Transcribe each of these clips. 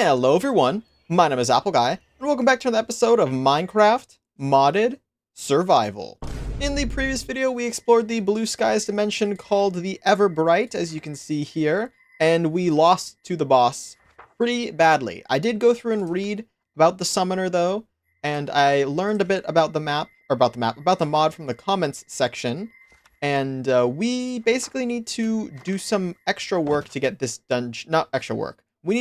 Hello everyone, my name is Appleguy, and welcome back to another episode of Minecraft Modded Survival. In the previous video, we explored the blue skies dimension called the Everbright, as you can see here, and we lost to the boss pretty badly. I did go through and read about the summoner though, and I learned a bit about the mod from the comments section, and we basically need to do some extra work to get this dungeon, not extra work. We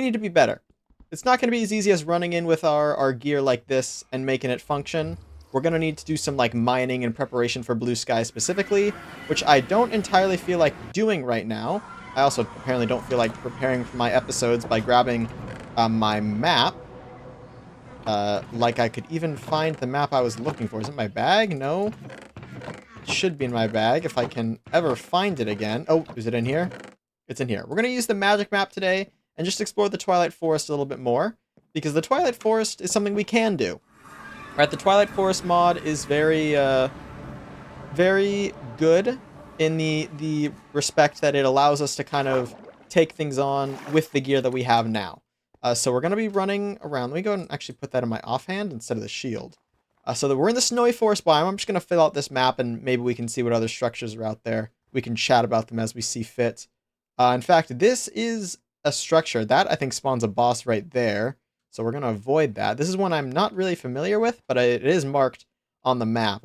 need to be better. It's not going to be as easy as running in with our gear like this and making it function. We're going to need to do some like mining in preparation for blue sky specifically, which I don't entirely feel like doing right now. I also apparently don't feel like preparing for my episodes by grabbing my map. Like I could even find the map I was looking for. Is it in my bag? No. It should be in my bag if I can ever find it again. Oh, is it in here? It's in here. We're going to use the magic map today and just explore the Twilight Forest a little bit more, because the Twilight Forest is something we can do. Right, the Twilight Forest mod is very good in the respect that it allows us to kind of take things on with the gear that we have now. So we're going to be running around. Let me go and actually put that in my offhand instead of the shield. So that we're in the snowy forest biome. I'm just going to fill out this map and maybe we can see what other structures are out there. We can chat about them as we see fit. In fact, this is a structure that I think spawns a boss right there, so we're gonna avoid that. This is one I'm not really familiar with, but it is marked on the map.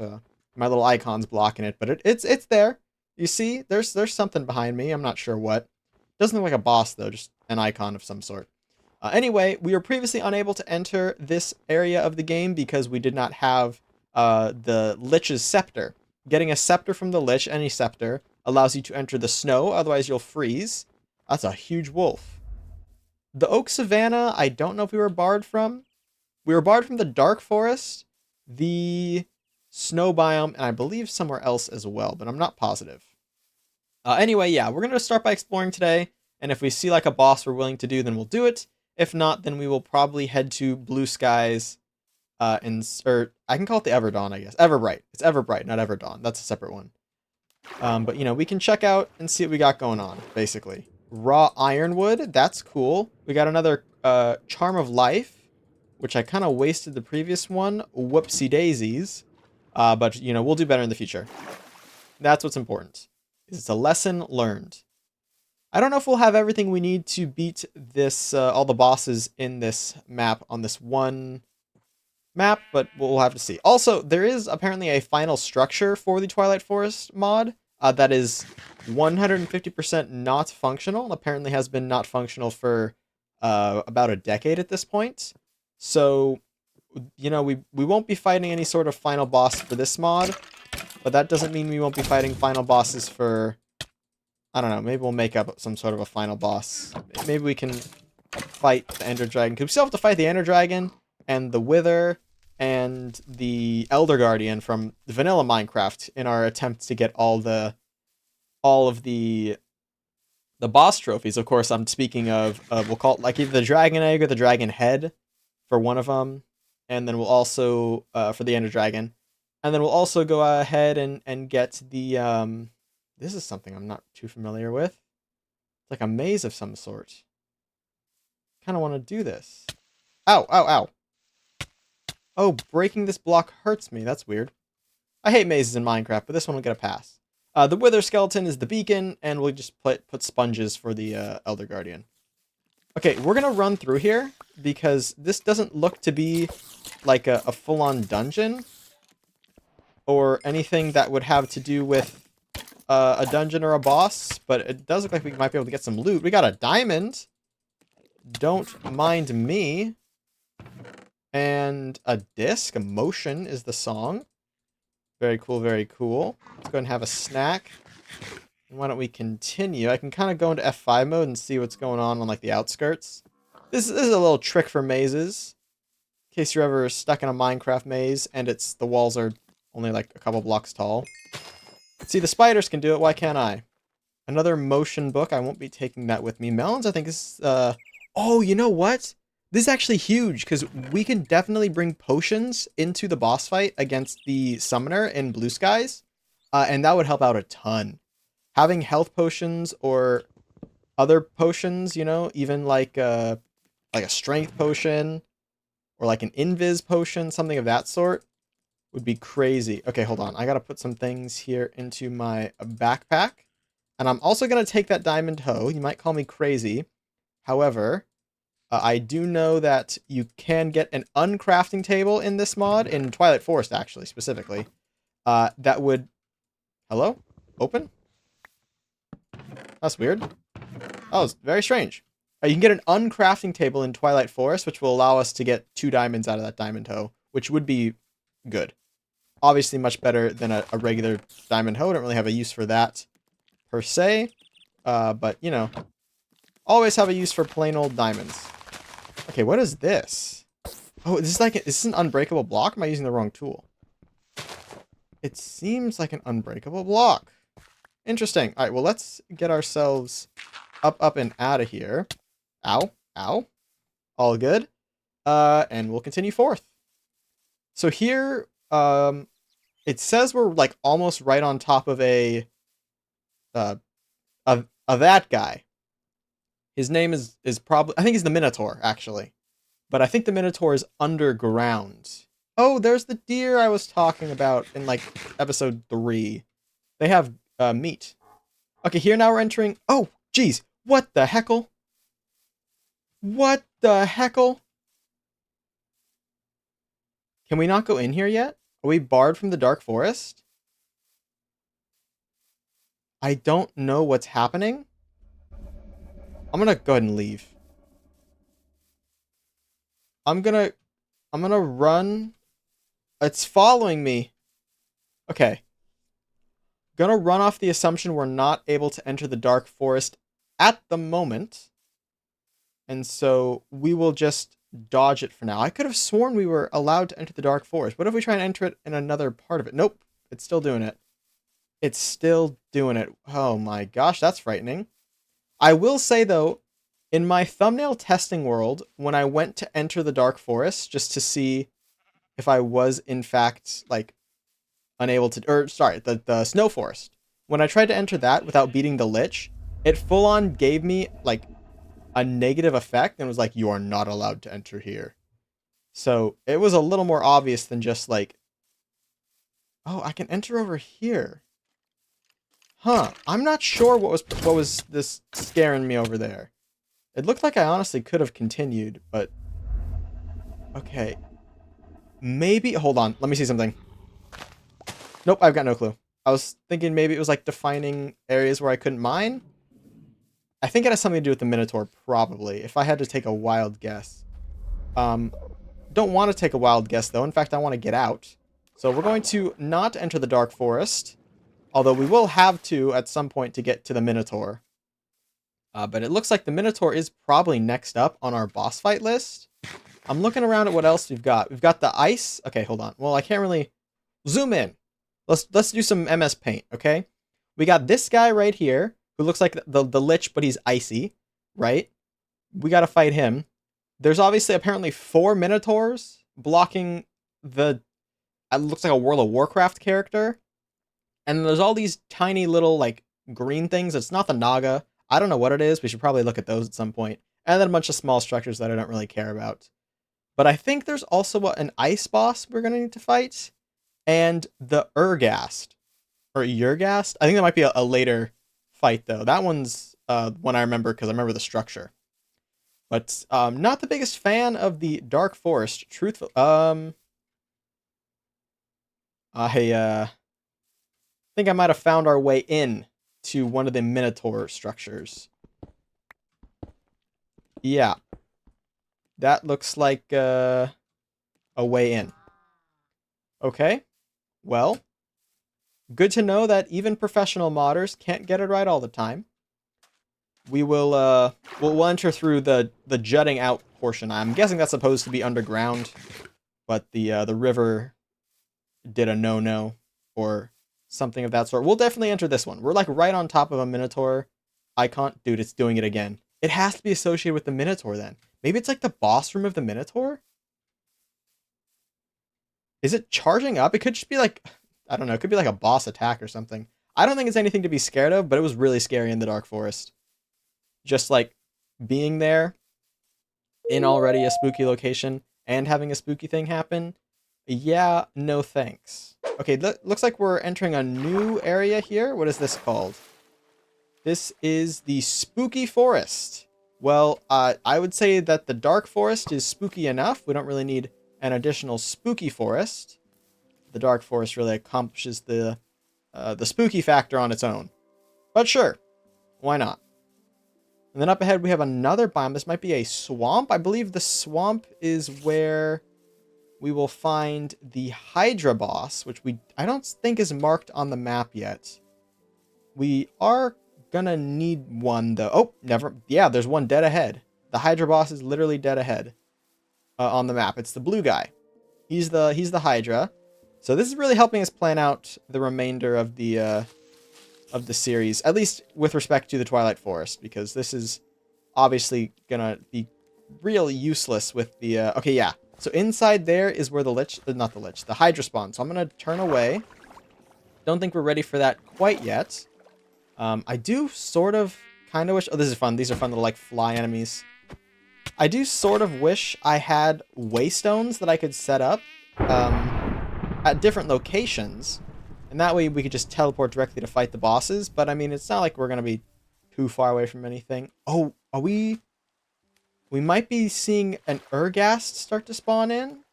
My little icon's blocking it, but it's there. You see, there's something behind me. I'm not sure what. Doesn't look like a boss though, just an icon of some sort. Anyway, we were previously unable to enter this area of the game because we did not have the Lich's scepter. Getting a scepter from the Lich, any scepter, allows you to enter the snow, otherwise you'll freeze. That's a huge wolf. The Oak Savanna, I don't know if we were barred from. We were barred from the Dark Forest, the Snow Biome, and I believe somewhere else as well, but I'm not positive. Anyway, yeah, we're going to start by exploring today, and if we see like a boss we're willing to do, then we'll do it. If not, then we will probably head to Blue Skies, or I can call it the Everdawn, I guess. Everbright. It's Everbright, not Everdawn. That's a separate one. But, you know, we can check out and see what we got going on, basically. Raw ironwood, that's cool. We got another charm of life, which I kind of wasted the previous one. Whoopsie daisies. But, you know, we'll do better in the future. That's what's important. It's a lesson learned. I don't know if we'll have everything we need to beat this, all the bosses in this map on this one map, but we'll have to see. Also, there is apparently a final structure for the Twilight Forest mod that is 150% not functional. Apparently has been not functional for about a decade at this point. So, you know, we won't be fighting any sort of final boss for this mod, but that doesn't mean we won't be fighting final bosses for, I don't know, maybe we'll make up some sort of a final boss. Maybe we can fight the Ender Dragon, because we still have to fight the Ender Dragon and the Wither and the Elder Guardian from vanilla Minecraft in our attempt to get all of the boss trophies. Of course, I'm speaking of we'll call it like either the dragon egg or the dragon head for one of them, and then we'll also for the Ender Dragon, and then we'll also go ahead and get the this is something I'm not too familiar with. It's like a maze of some sort. Kind of want to do this. Ow, ow, ow. Oh, breaking this block hurts me. That's weird. I hate mazes in Minecraft, but this one will get a pass. The Wither Skeleton is the beacon, and we'll just put sponges for the Elder Guardian. Okay, we're going to run through here, because this doesn't look to be like a full-on dungeon, or anything that would have to do with a dungeon or a boss, but it does look like we might be able to get some loot. We got a diamond. Don't mind me. And a disc, a motion is the song. Very cool, very cool. Let's go ahead and have a snack. And why don't we continue? I can kind of go into F5 mode and see what's going on like the outskirts. This is a little trick for mazes. In case you're ever stuck in a Minecraft maze and the walls are only like a couple blocks tall. See, the spiders can do it, why can't I? Another motion book, I won't be taking that with me. Melons, I think is, oh, you know what? This is actually huge, because we can definitely bring potions into the boss fight against the summoner in Blue Skies, and that would help out a ton. Having health potions or other potions, you know, even like a strength potion or like an invis potion, something of that sort would be crazy. Okay, hold on. I gotta put some things here into my backpack. And I'm also gonna take that diamond hoe. You might call me crazy. However, I do know that you can get an uncrafting table in this mod, in Twilight Forest actually, specifically. That would... Hello? Open? That's weird. Oh, it's very strange. You can get an uncrafting table in Twilight Forest, which will allow us to get 2 diamonds out of that diamond hoe, which would be good. Obviously much better than a regular diamond hoe. I don't really have a use for that, per se. But, you know, always have a use for plain old diamonds. Okay, what is this? Oh, this is like... Is this an unbreakable block? Am I using the wrong tool? It seems like an unbreakable block. Interesting. All right, well, let's get ourselves up, and out of here. Ow. Ow. All good. And we'll continue forth. So here, it says we're, like, almost right on top of of that guy. His name is probably... I think he's the Minotaur, actually. But I think the Minotaur is underground. Oh, there's the deer I was talking about in, like, episode 3. They have meat. Okay, here now we're entering... Oh, geez. What the heckle? What the heckle? Can we not go in here yet? Are we barred from the Dark Forest? I don't know what's happening. I'm gonna go ahead and leave. I'm gonna run. It's following me. Okay. Gonna run off the assumption we're not able to enter the Dark Forest at the moment. And so we will just dodge it for now. I could have sworn we were allowed to enter the Dark Forest. What if we try and enter it in another part of it? Nope. It's still doing it. It's still doing it. Oh my gosh, that's frightening. I will say, though, in my thumbnail testing world, when I went to enter the Dark Forest just to see if I was, in fact, like, unable to... Or, sorry, the Snow Forest. When I tried to enter that without beating the Lich, it full-on gave me, like, a negative effect and was like, you are not allowed to enter here. So it was a little more obvious than just like, oh, I can enter over here. Huh. I'm not sure what was this scaring me over there. It looked like I honestly could have continued, but okay. Maybe... Hold on. Let me see something. Nope, I've got no clue. I was thinking maybe it was like defining areas where I couldn't mine. I think it has something to do with the Minotaur, probably, if I had to take a wild guess. Don't want to take a wild guess, though. In fact, I want to get out. So we're going to not enter the Dark Forest, although we will have to at some point to get to the Minotaur. But it looks like the Minotaur is probably next up on our boss fight list. I'm looking around at what else we've got. We've got the ice. Okay, hold on. Well, I can't really... Zoom in. Let's do some MS Paint, okay? We got this guy right here, who looks like the Lich, but he's icy, right? We gotta fight him. There's obviously apparently 4 Minotaurs blocking the... It looks like a World of Warcraft character. And there's all these tiny little, like, green things. It's not the Naga. I don't know what it is. We should probably look at those at some point. And then a bunch of small structures that I don't really care about. But I think there's also an ice boss we're gonna need to fight. And the Urghast. Or Urghast? I think that might be a later fight, though. That one's one I remember because I remember the structure. But not the biggest fan of the Dark Forest. Truthful. I think I might have found our way in to one of the Minotaur structures. Yeah. That looks like a way in. Okay. Well, good to know that even professional modders can't get it right all the time. We will we'll enter through the jutting out portion. I'm guessing that's supposed to be underground, but the river did a no-no or something of that sort. We'll definitely enter this one. We're like right on top of a Minotaur icon. Dude, it's doing it again. It has to be associated with the Minotaur then. Maybe it's like the boss room of the Minotaur? Is it charging up? It could just be like, I don't know, it could be like a boss attack or something. I don't think it's anything to be scared of, but it was really scary in the Dark Forest. just like being there in already a spooky location and having a spooky thing happen. Yeah, no thanks. Okay, looks like we're entering a new area here. What is this called? This is the Spooky Forest. Well, I would say that the Dark Forest is spooky enough. We don't really need an additional Spooky Forest. The Dark Forest really accomplishes the spooky factor on its own. But sure, why not? And then up ahead we have another biome. This might be a swamp. I believe the swamp is where we will find the Hydra boss, which I don't think is marked on the map yet. We are gonna need one though. Oh, never. Yeah, there's one dead ahead. The Hydra boss is literally dead ahead on the map. It's the blue guy. He's the Hydra. So this is really helping us plan out the remainder of the series, at least with respect to the Twilight Forest, because this is obviously gonna be real useless with the. Okay, yeah. So inside there is where the Hydra spawn. So I'm gonna turn away. Don't think we're ready for that quite yet. I do sort of kind of wish. Oh, this is fun. These are fun little like fly enemies. I do sort of wish I had waystones that I could set up at different locations, and that way we could just teleport directly to fight the bosses. But I mean, it's not like we're gonna be too far away from anything. Oh, are we? We might be seeing an Urghast start to spawn in.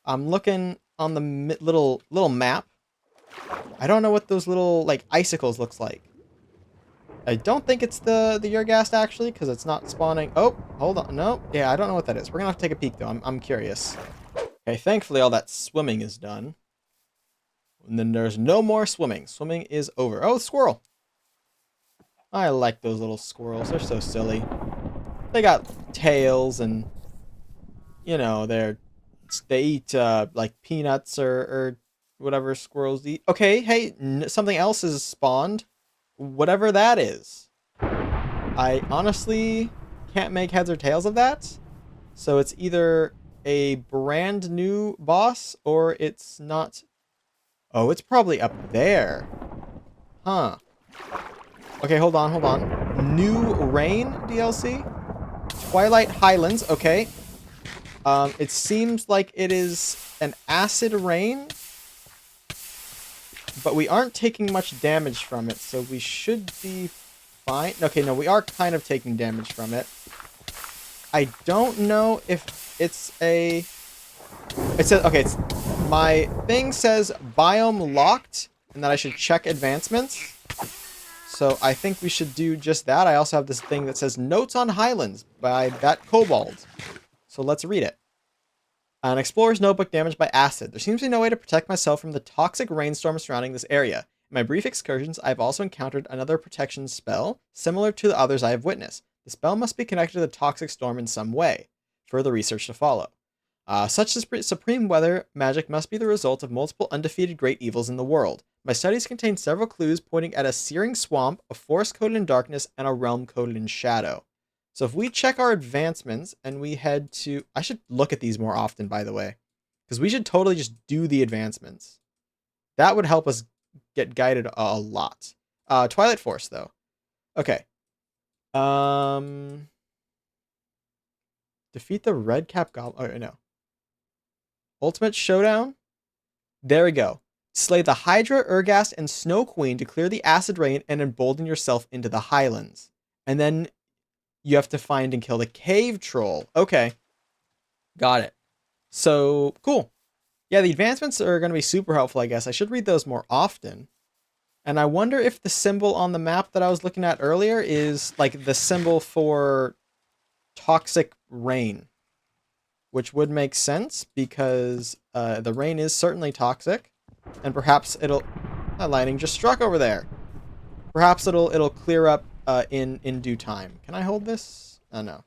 I'm looking on the little map. I don't know what those little like icicles looks like. I don't think it's the Urghast actually, because it's not spawning. Oh, hold on. No, yeah, I don't know what that is. We're gonna have to take a peek though. I'm curious. Okay, thankfully all that swimming is done. And then there's no more swimming. Swimming is over. Oh, squirrel. I like those little squirrels. They're so silly. They got tails and, you know, they eat like peanuts or whatever squirrels eat. Okay, hey, something else is spawned. Whatever that is. I honestly can't make heads or tails of that. So it's either a brand new boss or it's not. Oh, it's probably up there. Huh. Okay, hold on. New Rain DLC? Twilight Highlands, okay. It seems like it is an acid rain, but we aren't taking much damage from it, so we should be fine. Okay, no, we are kind of taking damage from it. I don't know if it's a... It says, okay, my thing says biome locked, and that I should check advancements. So I think we should do just that. I also have this thing that says Notes on Highlands by that kobold. So let's read it. An explorer's notebook damaged by acid. There seems to be no way to protect myself from the toxic rainstorm surrounding this area. In my brief excursions, I have also encountered another protection spell, similar to the others I have witnessed. The spell must be connected to the toxic storm in some way. Further research to follow. Such supreme weather magic must be the result of multiple undefeated great evils in the world. My studies contain several clues pointing at a searing swamp, a forest coated in darkness, and a realm coated in shadow. So if we check our advancements and we head to... I should look at these more often, by the way. Because we should totally just do the advancements. That would help us get guided a lot. Twilight Forest, though. Okay. Defeat the red cap goblin. Oh, no. Ultimate Showdown? There we go. Slay the Hydra, Urghast, and Snow Queen to clear the acid rain and embolden yourself into the Highlands. And then you have to find and kill the cave troll. Okay. Got it. So, cool. Yeah, the advancements are going to be super helpful, I guess. I should read those more often. And I wonder if the symbol on the map that I was looking at earlier is like the symbol for toxic rain. Which would make sense because the rain is certainly toxic. And perhaps it'll... That lightning just struck over there. Perhaps it'll clear up in due time. Can I hold this? Oh, no.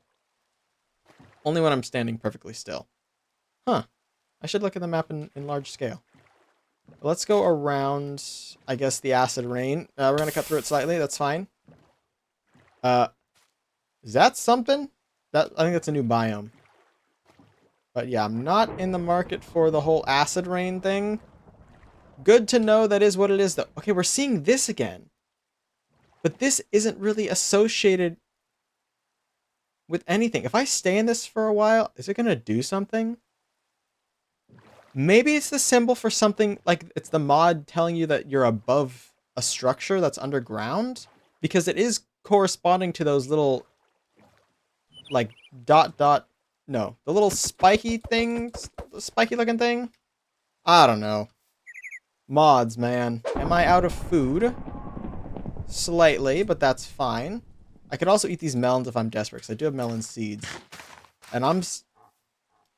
Only when I'm standing perfectly still. Huh. I should look at the map in large scale. Let's go around, I guess, the acid rain. We're going to cut through it slightly. That's fine. Is that something? I think that's a new biome. But yeah, I'm not in the market for the whole acid rain thing. Good to know that is what it is, though. Okay, we're seeing this again. But this isn't really associated with anything. If I stay in this for a while, is it going to do something? Maybe it's the symbol for something, like it's the mod telling you that you're above a structure that's underground, because it is corresponding to those little, like, no, the little spiky things, the spiky looking thing. I don't know. Mods, man. Am I out of food? Slightly, but that's fine. I could also eat these melons if I'm desperate, because I do have melon seeds. And I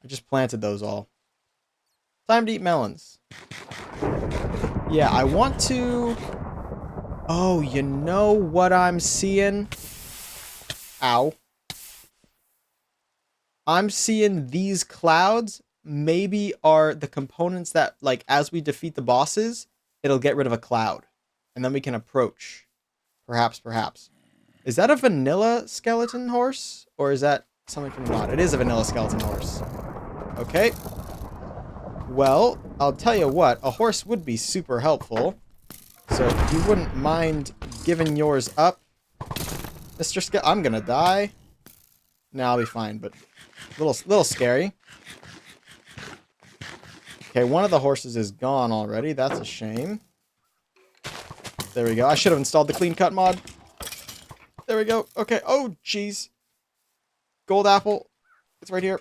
just planted those all. Time to eat melons. Yeah, I want to... Oh, you know what I'm seeing? Ow. I'm seeing these clouds maybe are the components that, like, as we defeat the bosses, it'll get rid of a cloud. And then we can approach. Perhaps. Is that a vanilla skeleton horse? Or is that something from the mod? It is a vanilla skeleton horse. Okay. Well, I'll tell you what, a horse would be super helpful. So if you wouldn't mind giving yours up, Mr. I'm gonna die. No, I'll be fine, but little scary. Okay, one of the horses is gone already. That's a shame. There we go. I should have installed the clean cut mod. There we go. Okay. Oh, jeez. Gold apple. It's right here.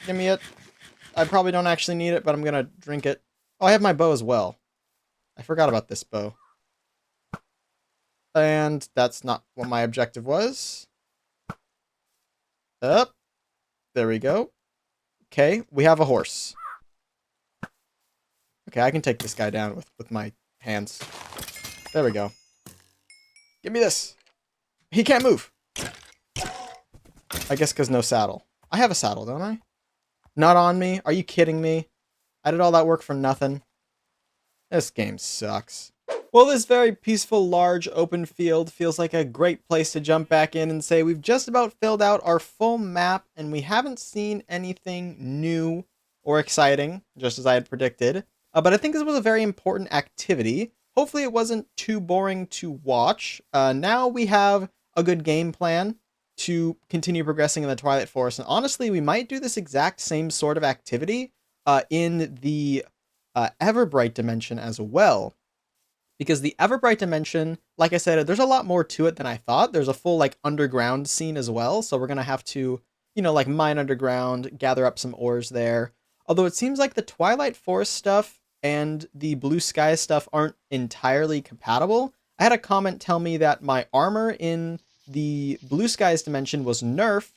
Give me it. I probably don't actually need it, but I'm gonna drink it. Oh, I have my bow as well. I forgot about this bow. And that's not what my objective was. Up. There we go. Okay, we have a horse. Okay, I can take this guy down with my hands. There we go. Give me this. He can't move. I guess because no saddle. I have a saddle, don't I? Not on me? Are you kidding me? I did all that work for nothing. This game sucks. Well, this very peaceful, large, open field feels like a great place to jump back in and say we've just about filled out our full map and we haven't seen anything new or exciting, just as I had predicted. But I think this was a very important activity. Hopefully it wasn't too boring to watch. Now we have a good game plan to continue progressing in the Twilight Forest. And honestly, we might do this exact same sort of activity in the Everbright dimension as well. Because the Everbright dimension, like I said, there's a lot more to it than I thought. There's a full, like, underground scene as well. So we're going to have to, you know, like, mine underground, gather up some ores there. Although it seems like the Twilight Forest stuff and the Blue Sky stuff aren't entirely compatible. I had a comment tell me that my armor in the Blue Skies dimension was nerfed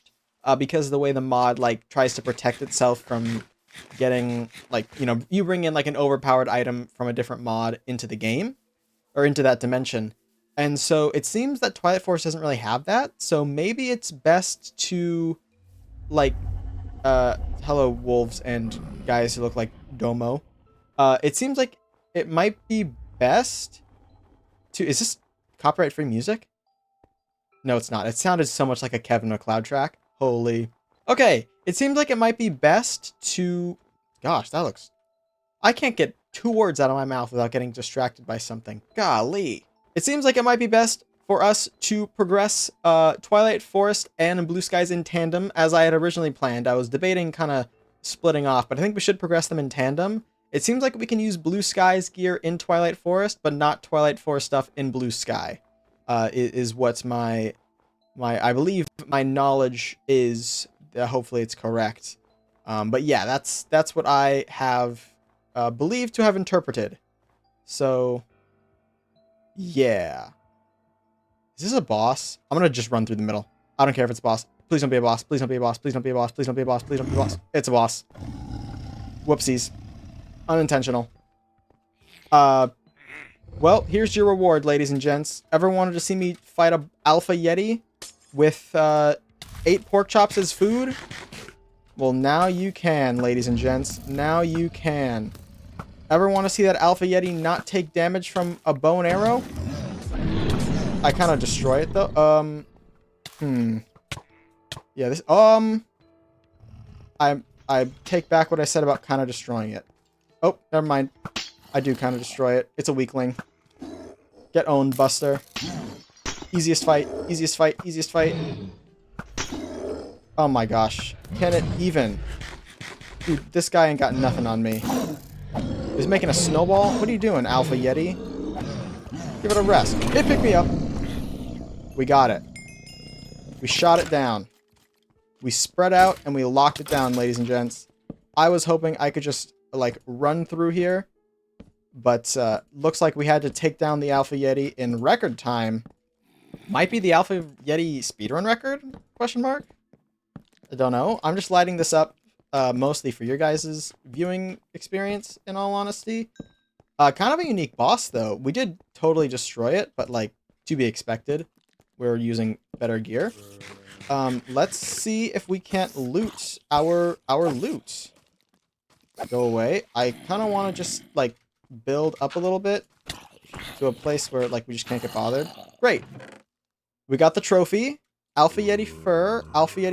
because of the way the mod, like, tries to protect itself from getting, like, you know, you bring in, like, an overpowered item from a different mod into the game. Or into that dimension. And so it seems that Twilight Forest doesn't really have that. So maybe it's best to, like, hello wolves and guys who look like Domo. It seems like it might be best to, is this copyright free music? No, it's not. It sounded so much like a Kevin MacLeod track. Holy. Okay, it seems like it might be best to, gosh, that looks, I can't get 2 words out of my mouth without getting distracted by something. Golly. It seems like it might be best for us to progress Twilight Forest and Blue Skies in tandem as I had originally planned. I was debating kind of splitting off, but I think we should progress them in tandem. It seems like we can use Blue Skies gear in Twilight Forest, but not Twilight Forest stuff in Blue Sky. Is what's my I believe my knowledge is. Hopefully it's correct. But yeah, that's what I have believed to have interpreted. So, yeah. Is this a boss? I'm gonna just run through the middle. I don't care if it's a boss. Please don't be a boss. Please don't be a boss. Please don't be a boss. Please don't be a boss. Please don't be a boss. It's a boss. Whoopsies. Unintentional. Well, here's your reward, ladies and gents. Ever wanted to see me fight a Alpha Yeti with 8 pork chops as food? Well, now you can, ladies and gents. Now you can. Ever want to see that Alpha Yeti not take damage from a bow and arrow? I kind of destroy it, though. Yeah, this, I take back what I said about kind of destroying it. Oh, never mind. I do kind of destroy it. It's a weakling. Get owned, Buster. Easiest fight, easiest fight, easiest fight. Oh my gosh. Can it even? Dude, this guy ain't got nothing on me. He's making a snowball? What are you doing, Alpha Yeti? Give it a rest. It picked me up. We got it. We shot it down. We spread out and we locked it down, ladies and gents. I was hoping I could just, like, run through here. But looks like we had to take down the Alpha Yeti in record time. Might be the Alpha Yeti speedrun record? Question mark? I don't know. I'm just lighting this up mostly for your guys' viewing experience, in all honesty. Kind of a unique boss, though. We did totally destroy it, but, like, to be expected. We're using better gear. Let's see if we can't loot our loot. Go away. I kind of want to just, like, build up a little bit to a place where, like, we just can't get bothered. Great. We got the trophy. Alpha Yeti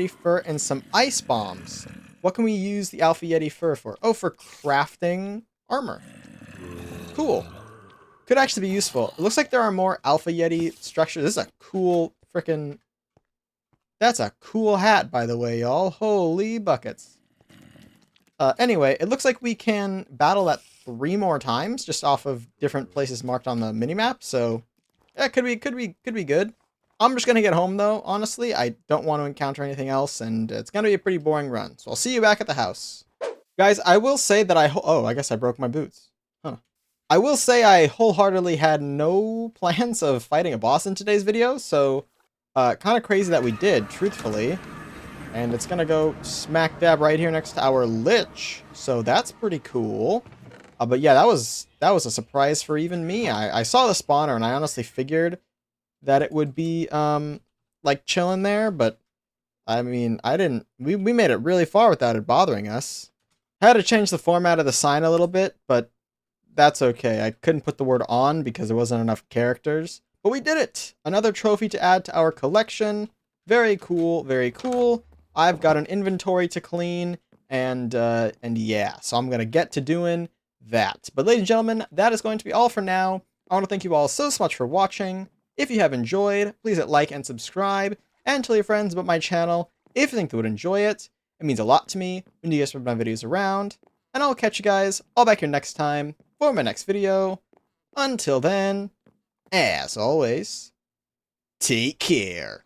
fur, and some ice bombs. What can we use the Alpha Yeti fur for? Oh, for crafting armor. Cool. Could actually be useful. It looks like there are more Alpha Yeti structures. This is a cool frickin'... That's a cool hat, by the way, y'all. Holy buckets. Anyway, it looks like we can battle that 3 more times, just off of different places marked on the minimap. So, yeah, could be good. I'm just gonna get home though. Honestly, I don't want to encounter anything else, and it's gonna be a pretty boring run. So I'll see you back at the house, guys. I will say that oh, I guess I broke my boots. Huh. I will say I wholeheartedly had no plans of fighting a boss in today's video. So, kind of crazy that we did, truthfully. And it's gonna go smack dab right here next to our Lich. So that's pretty cool. But yeah, that was a surprise for even me. I saw the spawner and I honestly figured that it would be like chilling there, but I mean, we made it really far without it bothering us. I had to change the format of the sign a little bit, but that's okay. I couldn't put the word on because there wasn't enough characters. But we did it! Another trophy to add to our collection. Very cool, very cool. I've got an inventory to clean, and yeah, so I'm gonna get to doing that. But ladies and gentlemen, that is going to be all for now. I want to thank you all so much for watching. If you have enjoyed, please hit like and subscribe, and tell your friends about my channel if you think they would enjoy it. It means a lot to me when you guys spread my videos around. And I'll catch you guys all back here next time for my next video. Until then, as always, take care.